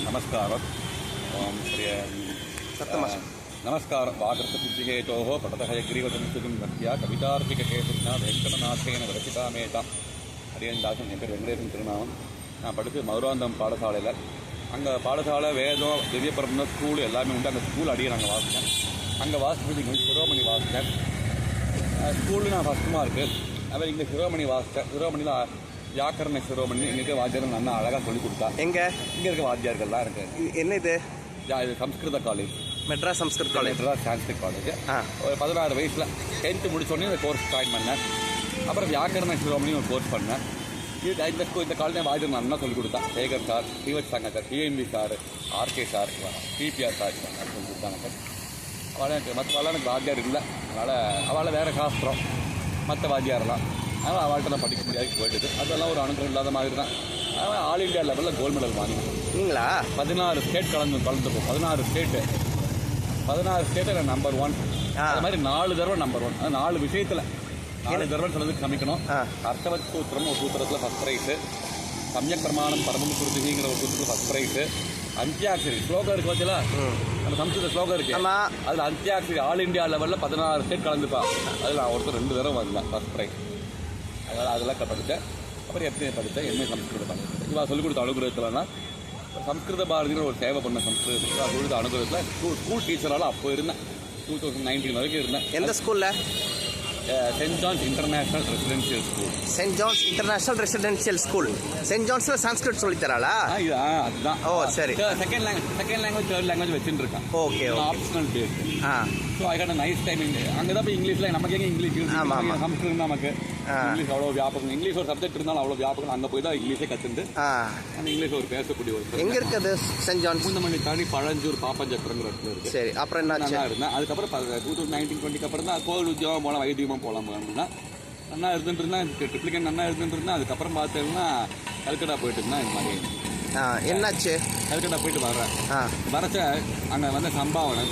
நமஸ்காரம். நமஸ்காரம். வாகர்த்தபுத்திகேதோः படதஹயக்ரீவசம்ஸ்துதிம் பக்தியா கவிதார்த்திகேசரினா வெங்கடநாதேன விரச்சிதாமேதாம். ஹரியன்தாசன் என் பேர் வெங்கடேசன் திருநாமம். நான் படித்து மதுராந்தகம் பாடசாலையில். அங்கே பாடசாலை வேதம் திவ்ய பிரபந்தம் ஸ்கூல் எல்லாமே உண்டு. அந்த ஸ்கூல் அடியை நாங்கள் வாசித்தேன். அங்கே வாசிப்பது சிரோமணி வாசித்தேன். ஸ்கூலில் நான் ஃபஸ்ட் மார்க்கு. அப்புறம் இங்கே சிரோமணி வாசித்தேன். சிரோமணியில் வியாக்கரண சிரோமணி எங்களுக்கு வாத்தியார் நல்லா அழகாக சொல்லிக் கொடுத்தா. இங்கே இருக்க வாத்தியார்கள்லாம் இருக்குது. என்ன இது? இது Samskrita college, Madras Samskrit college, Madras Sanskrit college. ஒரு 16 வயசில் 10th முடிச்சோடனே இந்த கோர்ஸ் ஜாயின் பண்ணேன். அப்புறம் வியாக்கரண சிரோமணி ஒரு கோர்ஸ் பண்ணேன். இந்த காலேஜ் வாத்தியார் நல்லா சொல்லிக் கொடுத்தா. Sekar sir, Srivath Shankar sir, TNP sir, RK sir, PPR sir சொல்லி கொடுத்தாங்க சார். அவளை எனக்கு வாத்தியார் இல்லை. அதனால் அவளை வேறு சாஸ்திரம் மற்ற வாத்தியாரெல்லாம். அதனால் அவள்கிட்ட நான் படிக்க முடியாது போயிட்டு. அதெல்லாம் ஒரு அனுகிரகம் இல்லாத மாதிரி தான். அவன் ஆல் இண்டியா லெவலில் கோல்டு மெடல் வாங்கினீங்களா? 16 ஸ்டேட் கலந்துப்போம். 16 ஸ்டேட்டு நான் நம்பர் 1. அது மாதிரி 4 தடவை நம்பர் 1. அது 4 விஷயத்தில் 4 தடவை சிலதுக்கு சமைக்கணும். அர்த்தவத் சூத்திரம் ஒரு சூத்திரத்தில் ஃபஸ்ட் ப்ரைஸு, சமயக் பிரமாணம் பரமம் குருதிங்கிற ஒரு சூத்திரத்தில் ஃபஸ்ட் ப்ரைஸு, அந்தியாக்ஷரி ஸ்லோகம் இருக்கு பார்த்தீங்களா, நம்ம சம்ஸ்கிருத ஸ்லோகம் இருக்கு, அதில் அந்தியாக்ஷரி ஆல் இண்டியா லெவலில் 16 ஸ்டேட் கலந்துப்பா. அதில் நான் ஒருத்தர் 2 தடவை வந்தேன் ஃபஸ்ட் ப்ரைஸ். அதெல்லாம் படித்தேன். அப்புறம் எத்தனை படித்தேன், எம்ஏ சம்ஸ்கிருதம் படித்தேன். இவா சொல்லிக் கொடுத்த அனுகிரகத்தில்னா சம்ஸ்கிருத பாரதின்னு ஒரு சேவை பண்ண சம்ஸ்கிருதத்துக்கு சொல்லிக் கொடுத்த அனுகிரகத்தில் ஸ்கூல் டீச்சரால் அப்போ இருந்தேன். 2019 வரைக்கும் இருந்தேன். எந்த ஸ்கூலில்? Saint John's International Residential School. Saint John's International Residential School. Saint ஜான்ஸில் சான்ஸ்கிரிட் சொல்லித்தராளா? அதுதான். ஓ சரி. செகண்ட் லாங்குவேஜ் தேர்ட் லாங்குவேஜ் வச்சுட்டு இருக்கேன். Okay. Optional base. So I had a nice time. அங்கே தான் போய் இங்கிலீஷில் நமக்கு எங்கே இங்கிலீஷ் சம்ஸ்கிருதம் நமக்கு இங்கிலீஷ் அவ்வளோ வியாபகம். இங்கிலீஷ் ஒரு சப்ஜெக்ட் இருந்தாலும் அவ்வளோ வியாபகம். அங்கே போய் தான் இங்கிலீஷே கற்றுட்டு அந்த இங்கிலீஷ் ஒரு பேசக்கூடிய ஒரு. எங்கே இருக்குது சென்ட் ஜான்ஸ்? பூந்தமல்லி தாண்டி பழஞ்சூர் பாப்பஞ்சத்திரங்கிற இடத்துல இருக்குது. சரி. அப்புறம் என்ன இருந்தேன். அதுக்கப்புறம் 2019-20 அப்புறம் தான் கோவில் உத்தியோகம் போகலாம், வைத்தியமாக போகலாம் அப்படின்னா நல்லா இருந்துட்டு இருந்தேன். ட்ரிப்ளிகேட் நல்லா இருந்துட்டு இருந்தேன். அதுக்கப்புறம் பார்த்தேன்னா கல்கட்டா போயிட்டு இருந்தேன். இந்த மாதிரி என்னாச்சு? கல்கட்டா போயிட்டு வரச்ச அங்கே வந்து சம்பாவனை,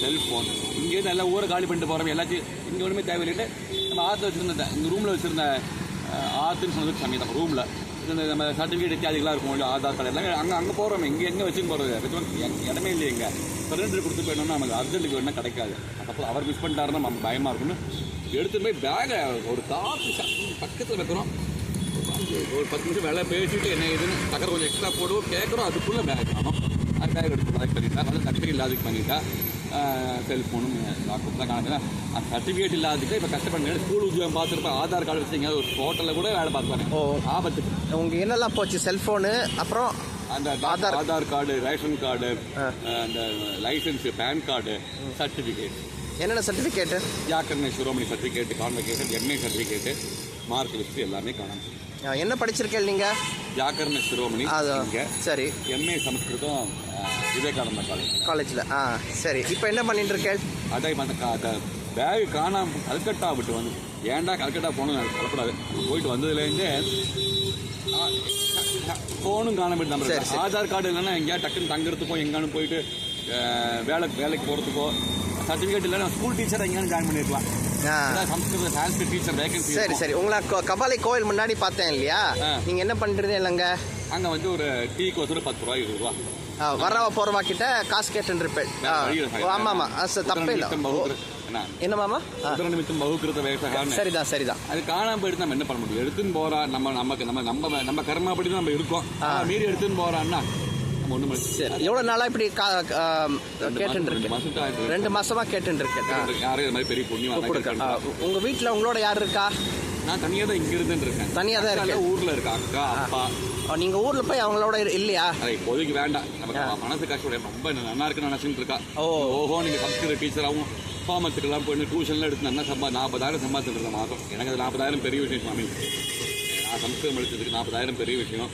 செல்ஃபோன், இங்கேருந்து எல்லாம் ஊரை காலி பண்ணிட்டு போகிறோம். எல்லாத்தையும் இங்கே ஒன்றுமே தேவையில்லைட்டு நம்ம ஆற்றுல வச்சுருந்த இங்கே ரூமில் வச்சுருந்த ஆற்றுன்னு சொன்னதுக்கு கம்மி தான். ரூமில் இந்த நம்ம சர்டிஃபிகேட் இத்தியாதிகளாக இருக்கும், ஆதார் கார்டு எல்லாமே அங்கே போகிறோம். எங்கே வச்சுன்னு போகிறது இடமே இல்லை. எங்கே சிலிண்டர் கொடுத்து போயிடணும்னா நமக்கு அர்ஜென்ட்டுக்கு வேணால் கிடைக்காது. அப்போ அவர் மிஸ் பண்ணிட்டாருன்னா நம்ம பயமாக இருக்குன்னு எடுத்துகிட்டு போய் பேகை ஒரு காற்று பக்கத்தில் வைக்கிறோம். ஒரு 10 நிமிஷம் வேலை பேசிட்டு என்ன இதுன்னு சக்கரை கொஞ்சம் எக்ஸ்ட்ரா போடுவோம், கேட்குறோம். அதுக்குள்ளே பேக் காணும். அது பேக் எடுத்து லாக் பண்ணிட்டா, அது சர்டிஃபிகேட் இல்லாததுக்கு பண்ணிட்டா. செல்ஃபோனும் லாக் தான் காணுங்க. அந்த சர்டிஃபிகேட் இல்லாததுக்கு இப்போ கஷ்டப்படுங்க. ஸ்கூல் உத்தியோகம் பார்த்துருப்பேன், ஆதார் கார்டு வச்சுங்க, ஒரு ஹோட்டலில் கூட வேலை பார்த்துப்பாங்க. ஆபத்துக்கு உங்களுக்கு என்னெல்லாம் போச்சு? செல்ஃபோனு, அப்புறம் அந்த ஆதார் கார்டு, ரேஷன் கார்டு, அந்த லைசன்ஸு, பேன் கார்டு, சர்டிஃபிகேட். என்னென்ன certificate? Vyakarana Shiromani certificate, convocation, MA certificate, mark list எல்லாமே காணும். என்ன படிச்சிருக்கேன் நீங்கள்? வியாக்கரண சிரோமணி. சரி. எம்ஏ சமஸ்கிருதம் விவேகானந்தா காலேஜில். சரி. இப்போ என்ன பண்ணிட்டு இருக்கேன்? அதே அந்த பேக் காணாம கல்கட்டா விட்டு வந்து ஏன்டா கல்கட்டா போகணும் கலப்படாது. போயிட்டு வந்ததுலேருந்து ஃபோனும் காணாம போயிட்டு நம்ம ஆதார் கார்டு இல்லைன்னா எங்கேயா டக்குன்னு தங்குறதுக்கோ எங்கானு போயிட்டு வேலைக்கு போகிறதுக்கோ சர்டிஃபிகேட் இல்லைன்னா ஸ்கூல் டீச்சர் எங்கேயானு ஜாயின் பண்ணிருக்கலாம். சம்ஸ்கிருத சான்ஸ்கிரிட் டீச்சர் வேகன்சி. சரி சரி. உங்களை கபாலி கோவில் முன்னாடி பார்த்தேன் இல்லையா? நீங்கள் என்ன பண்ணுறது இல்லைங்க? அங்கே வந்து ஒரு டீக்கு வந்து 10 ரூபா 20 ரூபா வரவா போகிறவா கிட்ட காசு கேட்டுருப்பேன். ஆமாம் தப்பே இல்லை. என்ன மாமா? நிமித்தம் பகுக்கிருத வேகசாக. சரிதான் சரிதான். அது காணாம போயிட்டு நம்ம என்ன பண்ண முடியும்? எடுத்துன்னு போறா நம்ம கர்மாப்படி தான் நம்ம இருக்கோம். மீறி எடுத்துன்னு போறான்னா ஒன்றும். சரி. எவ்வளோ நாளாக இப்படி கேட்டுருக்கேன்? 2 மாசமாக கேட்டுருக்கேன். யாரும் இது மாதிரி பெரிய புண்ணியம் கொடுக்க. உங்கள் வீட்டில் உங்களோட யார் இருக்கா? நான் தனியாக தான் இங்கே இருந்துன்னு இருக்கேன். தனியாக தான் இருக்கேன். ஊரில் இருக்கா அக்கா அப்பா. நீங்கள் ஊரில் போய் அவங்களோட இல்லையா? அதை இப்போதைக்கு வேண்டாம். நமக்கு மனசு கஷ்டம். ரொம்ப நல்லா இருக்குன்னு நினச்சிட்டு இருக்கா. ஓஹோ நீங்கள் சம்ஸ்கிருத டீச்சராகவும் ஃபார்மத்துக்கெல்லாம் போயிட்டு டியூஷன்லாம் எடுத்து நல்லா 40,000 சம்பாதிச்சுட்டு இருந்த மாதம். எனக்கு அது 40,000 பெரிய விஷயம் சாமி. நான் சம்ஸ்கிருதம் படிச்சதுக்கு 40,000 பெரிய விஷயம்.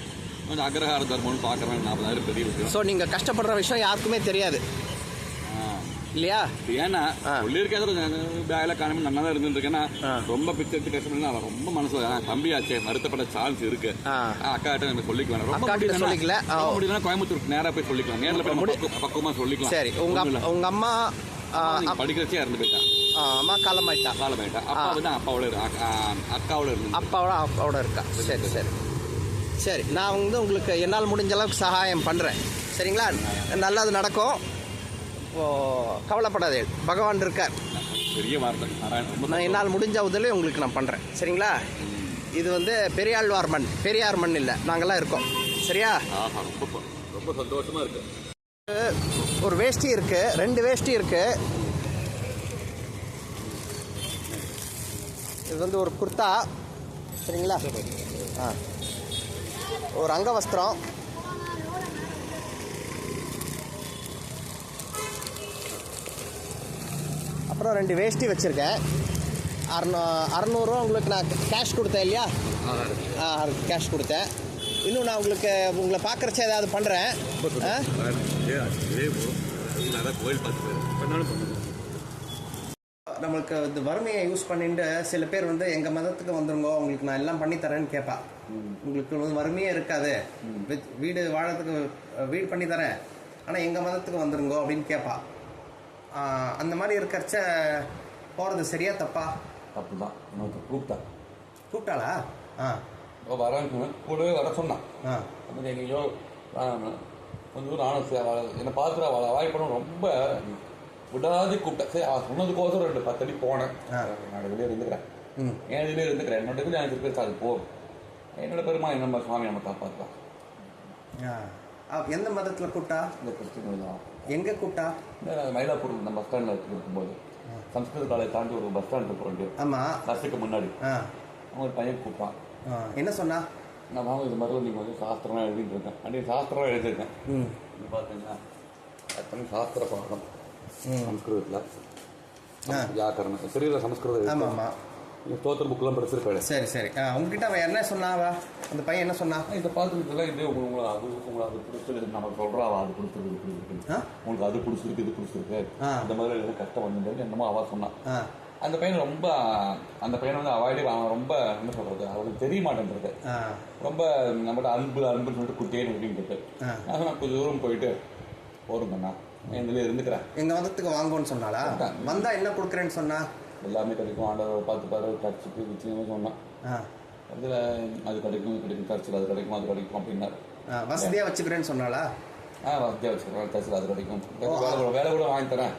கொஞ்சம் அக்ரஹார தர்மம்னு பார்க்குறேன். 40,000 பெரிய விஷயம். ஸோ நீங்கள் கஷ்டப்படுற விஷயம் யாருக்குமே தெரியாது இல்லையா? ஏன்னா சொல்லியிருக்கேன் பேக்கில் காணாமல் நல்லா தான் இருந்துருக்கேன்னா ரொம்ப பிச்சை எடுத்து கஷ்டப்படுனா ரொம்ப மனசு தம்பியாச்சே வருத்தப்பட சான்ஸ் இருக்கு. அக்கா கிட்ட நம்ம சொல்லிக்கலாம். ரொம்ப சொல்லிக்கல முடியுதுன்னா கோயம்புத்தூருக்கு நேராக போய் சொல்லிக்கலாம். நேரில் போய் பக்குவமாக சொல்லிக்கலாம். சரி. உங்க அம்மா படிக்கிறச்சே இறந்து போயிட்டா. அம்மா காலமாயிட்டா. அப்பா வந்து அப்பாவோட இருக்கா. சரி சரி சரி. நான் வந்து உங்களுக்கு என்னால் முடிஞ்ச அளவுக்கு சகாயம் பண்ணுறேன். சரிங்களா? நல்லது நடக்கும். கவலைப்படாதே, பகவான் இருக்கார். பெரிய வார்த்தை நாராயணன். நான் என்னால் முடிஞ்ச உதவி உங்களுக்கு நான் பண்ணுறேன். சரிங்களா? இது வந்து பெரியாழ்வார் மண், பெரியார் மண் இல்லை, நாங்கள்லாம் இருக்கோம். சரியா? ரொம்ப ரொம்ப சந்தோஷமாக இருக்கு. ஒரு வேஷ்டி இருக்கு, 2 வேஷ்டி இருக்கு. இது வந்து ஒரு குர்தா. சரிங்களா? ஒரு அங்கவஸ்திரம். அப்புறம் 2 வேஷ்டி வச்சுருக்கேன். 600 உங்களுக்கு நான் கேஷ் கொடுத்தேன் இல்லையா? கேஷ் கொடுத்தேன். இன்னும் நான் உங்களை பார்க்குறச்ச ஏதாவது பண்ணுறேன். நம்மளுக்கு இந்த வறுமையை யூஸ் பண்ணிட்டு சில பேர் வந்து எங்கள் மதத்துக்கு வந்துருங்கோ, உங்களுக்கு நான் எல்லாம் பண்ணித்தரேன்னு கேட்பா. உங்களுக்கு வந்து வறுமையே இருக்காது, வீடு வாழறதுக்கு வீடு பண்ணி தரேன், ஆனால் எங்கள் மதத்துக்கு வந்துருங்கோ அப்படின்னு கேட்பா. அந்த மாதிரி இருக்கிறச்ச போகிறது சரியா தப்பா? தப்பு தான். கூப்பிட்டாளா? வரேன்னு கூடவே வர சொன்னான். அப்போ எங்கேயோ கொஞ்சம் தூரம் நானும் என்னை பார்த்துட்டு அவளை அவாய்ட் பண்ண ரொம்ப விடாது கூப்பிட்டேன். சரி, அவள் சொன்னதுக்கோசரம் 2-10 அடி போனேன். நான் இதுலேயே இருந்துக்கிறேன், ஏன் இதுலேயே இருந்துக்கிறேன், என்னோட இதுல எனக்கு இருக்கு, அது போகும். என்னோட பெருமா நம்ம சுவாமி நம்ம காப்பாற்றுலாம். எந்த மதத்தில் கூப்பிட்டா? இந்த கிறிஸ்டின் தான். எங்கே கூப்பிட்டா? இந்த மயிலாப்பூர் நம்ம பஸ் ஸ்டாண்டில் இருக்கும்போது சம்ஸ்கிருத காலேஜ் தாண்டி ஒரு பஸ் ஸ்டாண்ட் இருக்கும். ஆமாம், பஸ்ஸுக்கு முன்னாடி அவங்க ஒரு பையன் கூப்பிட்டான். என்ன சொன்னா? நான் வாங்க இது மாதிரி நீங்கள் வந்து சாஸ்திரமாக எழுதிட்டு இருக்கேன். அன்றைக்கி சாஸ்திரமாக எழுதியிருக்கேன். இது பார்த்தீங்கன்னா எத்தனை சாஸ்திர பாடம் சம்ஸ்கிருதத்தில் வியாக்கரணம் சரியில்லை சம்ஸ்கிருதம். ஆமாம் ஆமாம், ஸ்தோத்திர புக்கெலாம் படிச்சிருக்காரு. சரி சரி. உங்ககிட்ட அவன் என்ன சொன்னாவா? அந்த பையன் என்ன சொன்னா? இதை பார்த்துக்கிட்டுலாம் இது உங்களை அது பிடிச்சிருக்கு, நம்ம சொல்கிறா அது பிடிச்சிருக்கு, இது பிடிச்சிருக்கு, உங்களுக்கு அது பிடிச்சிருக்கு, இது பிடிச்சிருக்கு, இந்த மாதிரி எதுவும் கஷ்டம் வந்தது என்னமோ அவள் சொன்னான். அந்த பையன் ரொம்ப அந்த பையனை வந்து அவாய்டே அவன் ரொம்ப என்ன சொல்கிறது, அவருக்கு தெரிய மாட்டேன்றது, ரொம்ப நம்மகிட்ட அன்புன்னு சொல்லிட்டு குட்டியேன்னு அப்படின்ட்டு. நான் கொஞ்சம் தூரம் போயிட்டு போருங்கண்ணா இதுலேயே இருந்துக்கிறேன். எங்கள் மதத்துக்கு வாங்குவோன்னு சொன்னாலா? வந்தால் என்ன கொடுக்குறேன்னு சொன்னா? எல்லாமே கிடைக்கும், ஆண்டவர் பார்த்து சர்ச்சுக்கு வீட்லேயுமே சொன்னான். அதில் அது கிடைக்கும், இது கிடைக்கும், சர்ச்சில் அது கிடைக்கும், அது கிடைக்கும் அப்படின்னாரு. வசதியாக வச்சுக்கிறேன்னு சொன்னாலா? வசதியாக வச்சுக்கிறேன், சர்ச்சில் அது கிடைக்கும், வேலை கூட வாங்கி தரேன்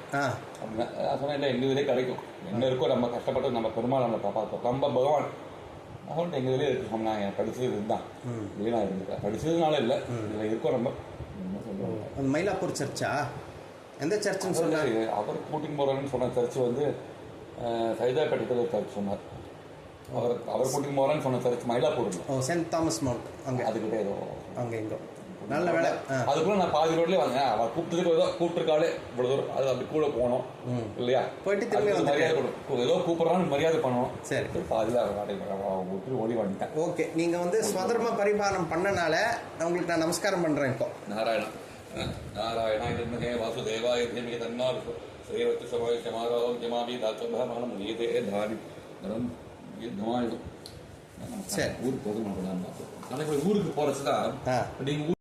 அப்படின்னா. நான் சொன்னேன், இல்லை எங்கள் இதுலேயே கிடைக்கும், என்ன இருக்கோ நம்ம கஷ்டப்பட்டு நம்ம பெருமாள் நம்ம காப்பாற்றோம், நம்ம பகவான் அவன்ட்டு எங்கள் இதுலேயே இருக்கு சொன்னாங்க. என் படித்தது இதுதான், இதுலேயே நான் இருந்துக்கிறேன், படித்ததுனால இல்லை, இதில் இருக்கோம் நம்ம. என்ன சொல்கிறோம், மயிலாப்பூர் சர்ச்சா? எந்த சர்ச்சுன்னு சொன்னார்? அவர் கூட்டிங் போகிறான்னு சொன்ன சர்ச்சு வந்து சைதாப்பேட்டத்தில் ஒரு சர்ச் சொன்னார். அவர் கூட்டிங் போகிறான்னு சொன்ன church Mylapore. Saint Thomas Mount அங்கே, அதுக்கிட்ட ஏதோ அங்கே எங்கோ. நல்ல வேலை. அதுக்குள்ள நான் பாதி ரோட்லேயே வாங்க, அவள் கூப்பிட்டதுக்கு ஏதோ கூப்பிட்டுருக்காளே இவ்வளோ தூரம், அது அப்படி கூட போகணும் இல்லையா? போயிட்டு திரும்பி மரியாதை கொடுக்கும், ஏதோ கூப்பிட்றான்னு மரியாதை பண்ணணும். சரி, பாதியில் விட்டு ஓடி வந்துட்டேன். ஓகே, நீங்கள் வந்து சுதந்திரமாக பரிபாலனம் பண்ணனால உங்களுக்கு நான் நமஸ்காரம் பண்ணுறேன். இப்போ நாராயணா இதே வாசுதேவாய தேமிக தன்னார் ஸ்ரீவத்து சமாய சமாரோகம் ஜமாபி தாத்தபானம் நீதே தாரி தமாயுதம். சரி, ஊருக்கு போக மாட்டேன். ஊருக்கு போகிறச்சு தான் நீங்கள்